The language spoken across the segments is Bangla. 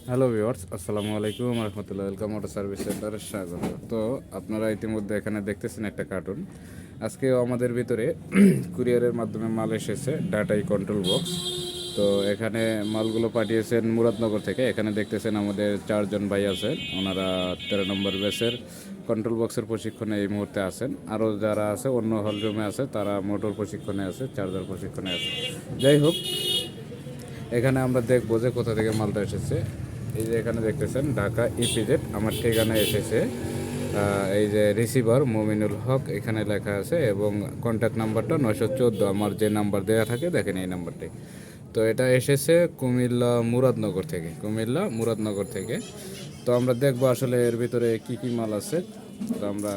হ্যালো ভিউয়ার্স, আসসালামু আলাইকুম রহমতুল্লাহ। ওয়েলকাম মোটর সার্ভিস সেন্টারে স্বাগত। তো আপনারা ইতিমধ্যে এখানে দেখতেছেন একটা কার্টুন। আজকে আমাদের ভিতরে কুরিয়ারের মাধ্যমে মাল এসেছে, ডাটাই কন্ট্রোল বক্স। তো এখানে মালগুলো পাঠিয়েছেন মুরাদনগর থেকে। এখানে দেখতেছেন আমাদের 4জন ভাই আছেন, ওনারা 13 নম্বর ব্যাচের কন্ট্রোল বক্সের প্রশিক্ষণে এই মুহূর্তে আছেন। আরও যারা আছে অন্য হল রুমে আছে, তারা মোটর প্রশিক্ষণে আছে, চার্জার প্রশিক্ষণে আছে। যাই হোক, এখানে আমরা দেখবো যে কোথা থেকে মালটা এসেছে। এই যে এখানে দেখতেছেন ঢাকা ইপিজেড, আমার ঠিকানায় এসেছে। এই যে রিসিভার মমিনুল হক এখানে লেখা আছে, এবং কন্ট্যাক্ট নাম্বারটা 914, আমার যে নাম্বার দেওয়া থাকে দেখেন এই নাম্বারটি। তো এটা এসেছে কুমিল্লা মুরাদনগর থেকে। তো আমরা দেখবো আসলে এর ভিতরে কি কি মাল আছে। তো আমরা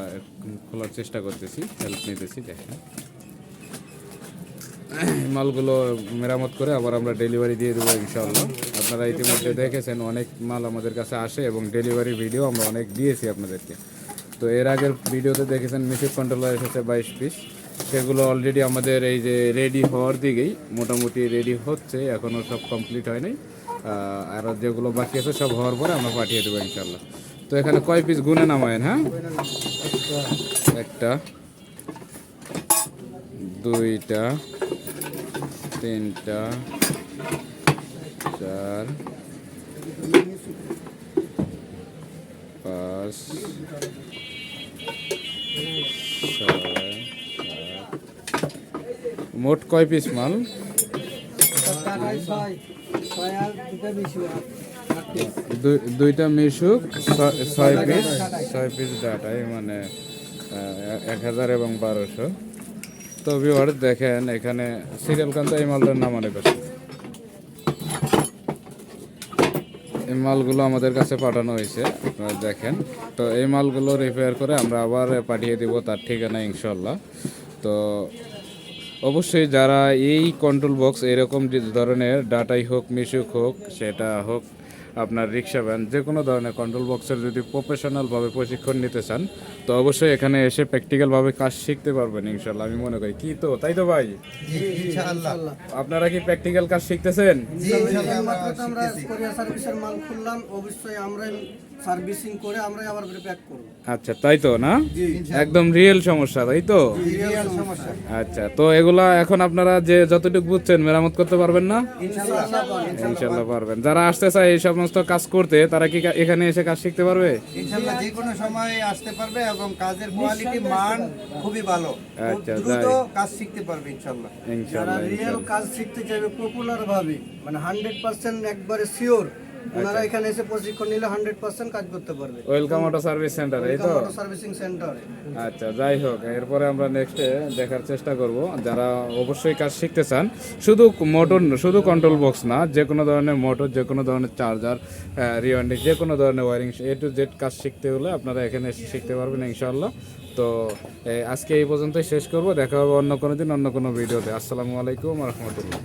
খোলার চেষ্টা করতেছি, হেল্প নিতেছি। দেখেন মালগুলো মেরামত করে আবার আমরা ডেলিভারি দিয়ে দেবো ইনশাআল্লাহ। আপনারা ইতিমধ্যে দেখেছেন অনেক মাল আমাদের কাছে আসে, এবং ডেলিভারি ভিডিও আমরা অনেক দিয়েছি আপনাদেরকে। তো এর আগের ভিডিওতে দেখেছেন মিউজিক কন্ট্রোলার এসেছে 22 পিস। সেগুলো অলরেডি আমাদের এই যে রেডি হওয়ার দিকেই, মোটামুটি রেডি হচ্ছে, এখনও সব কমপ্লিট হয় নাই। আর যেগুলো বাকি আছে সব হওয়ার পরে আমরা পাঠিয়ে দেবো ইনশাআল্লাহ। তো এখানে কয় পিস গুনে নামায়েন? হ্যাঁ, একটা, দুইটা, তিনটা, চার, পাঁচ, ছয়, মোট কয় পিস মাল? দুইটা মিশুক, 6 পিস ডাটাই, মানে 1000 এবং 1200। তো ভিউয়ার দেখেন এখানে সিরিয়াল কান্তা এই মালটার নাম অনেক আছে। এই মালগুলো আমাদের কাছে পাঠানো হয়েছে, আপনারা দেখেন। তো এই মালগুলো রিপেয়ার করে আমরা আবার পাঠিয়ে দিব তার ঠিকানা ইনশাল্লাহ। তো অবশ্যই যারা এই কন্ট্রোল বক্স এরকম ধরনের ডাটাই হোক, মিশুক হোক, সেটা হোক আপনার রিক্সা ভ্যান, যে কোনো ধরনের কন্ট্রোল বক্সের যদি প্রফেশনালভাবে প্রশিক্ষণ নিতে চান, তো অবশ্যই এখানে এসে প্র্যাকটিক্যালভাবে কাজ শিখতে পারবেন ইনশাল্লাহ, আমি মনে করি। কি তো তাই তো ভাই? আপনারা কি প্র্যাকটিক্যাল কাজ শিখতেছেন? সার্ভিসিং করে আমরা আবার প্যাক করব। আচ্ছা, তাই তো না? একদম রিয়েল সমস্যা, তাই তো? আচ্ছা, তো এগুলা এখন আপনারা যে যতটুকু বুঝছেন মেরামত করতে পারবেন না? ইনশাল্লাহ পারবেন। যারা আসতে চায় এই সমস্ত কাজ করতে, তারা কি এখানে এসে কাজ শিখতে পারবে? ইনশাআল্লাহ যে কোনো সময় আসতে পারবে, এবং কাজের কোয়ালিটি মান খুবই ভালো। আচ্ছা, দ্রুত কাজ শিখতে পারবে ইনশাআল্লাহ। যারা রিয়েল কাজ শিখতে চাইবে পপুলার ভাবে, মানে 100% একবারে সিওর, ওনারা এখানে এসে প্রশিক্ষণ নিলে 100% কাজ করতে পারবে। ওয়েলকাম অটো সার্ভিস সেন্টার, এই তো? Servicing centre. আচ্ছা, যাই হোক, এরপরে আমরা নেক্সটে দেখার চেষ্টা করব। যারা অবশ্যই কাজ শিখতে চান, শুধু মোটর, শুধু কন্ট্রোল বক্স না, যে কোনো ধরনের মোটর, যে কোনো ধরনের চার্জার, রিওয়ান্ডিং, যে কোনো ধরনের ওয়ারিং, এ টু জেড কাজ শিখতে হলে আপনারা এখানে এসে শিখতে পারবেন ইনশাআল্লাহ। তো আজকে এই পর্যন্তই শেষ করব। দেখা হবে অন্য কোনো দিন অন্য কোনো ভিডিওতে। আসসালামু আলাইকুম রহমতুল্লাহ।